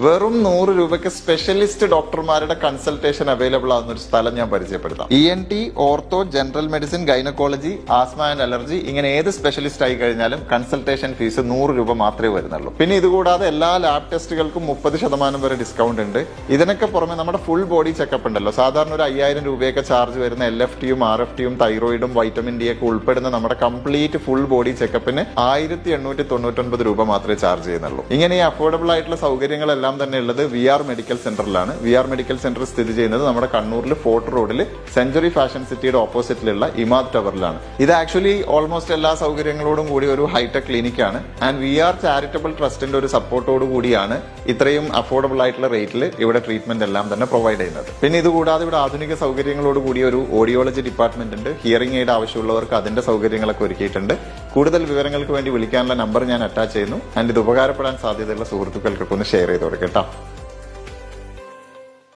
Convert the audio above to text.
വെറും 100 രൂപയ്ക്ക് സ്പെഷ്യലിസ്റ്റ് ഡോക്ടർമാരുടെ കൺസൾട്ടേഷൻ അവൈലബിൾ ആകുന്ന ഒരു സ്ഥലം ഞാൻ പരിചയപ്പെടുത്താം. ENT, ortho, general medicine, gynaecology, asthma and allergy, ഇങ്ങനെ ഏത് സ്പെഷ്യലിസ്റ്റ് ആയി കഴിഞ്ഞാലും കൺസൾട്ടേഷൻ ഫീസ് 100 രൂപ മാത്രമേ വരുന്നുള്ളൂ. പിന്നെ ഇതുകൂടാതെ എല്ലാ ലാബ് ടെസ്റ്റുകൾക്കും 30% വരെ ഡിസ്കൗണ്ട് ഉണ്ട്. ഇതിനൊക്കെ പുറമെ നമ്മുടെ ഫുൾ ബോഡി ചെക്കപ്പ് ഉണ്ടല്ലോ, സാധാരണ ഒരു 5000 രൂപയൊക്കെ ചാർജ് വരുന്ന LFTയും RFTയും തൈറോയിഡും വൈറ്റമിൻ ഡി ഒക്കെ ഉൾപ്പെടുന്ന നമ്മുടെ കംപ്ലീറ്റ് ഫുൾ ബോഡി ചെക്കപ്പിന് 1899 രൂപ മാത്രമേ ചാർജ് ചെയ്യുന്നുള്ളൂ. ഇങ്ങനെ ഈ അഫോർഡബിൾ ആയിട്ടുള്ള സൗകര്യങ്ങളെല്ലാം തന്നെ ഉള്ളത് VR മെഡിക്കൽ സെന്ററിലാണ്. VR മെഡിക്കൽ സെന്റർ സ്ഥിതി ചെയ്യുന്നത് നമ്മുടെ കണ്ണൂരിൽ ഫോർട്ട് റോഡിൽ സെഞ്ചുറി ഫാഷൻ സിറ്റിയുടെ ഓപ്പോസിറ്റിലുള്ള ഇമാദ് ടവറിലാണ്. ഇത് ആക്ച്വലി ഓൾമോസ്റ്റ് എല്ലാ സൗകര്യങ്ങളോടും കൂടി ഒരു ഹൈടെക് ക്ലിനിക്കാണ്. ആൻഡ് VR ചാരിറ്റബിൾ ട്രസ്റ്റിന്റെ ഒരു സപ്പോർട്ടോട് കൂടിയാണ് ഇത്രയും അഫോർഡബിൾ ആയിട്ടുള്ള റേറ്റിൽ ഇവിടെ ട്രീറ്റ്മെന്റ് എല്ലാം തന്നെ പ്രൊവൈഡ് ചെയ്യുന്നത്. പിന്നെ ഇതുകൂടാതെ ഇവിടെ ആധുനിക സൗകര്യങ്ങളോട് കൂടിയ ഒരു ഓഡിയോളജി ഡിപ്പാർട്ട്മെന്റ് ഉണ്ട്. ഹിയറിംഗ് എയ്ഡ് ആവശ്യമുള്ളവർക്ക് അതിന്റെ സൗകര്യങ്ങളൊക്കെ ഒരുക്കിയിട്ടുണ്ട്. കൂടുതൽ വിവരങ്ങൾക്ക് വേണ്ടി വിളിക്കാനുള്ള നമ്പർ ഞാൻ അറ്റാച്ച് ചെയ്യുന്നു. ആൻഡ് ഇത് ഉപകാരപ്പെടാൻ സാധ്യതയുള്ള സുഹൃത്തുക്കൾക്കൊക്കെ ഒന്ന് ഷെയർ ചെയ്ത് കൊടുക്കട്ടോ.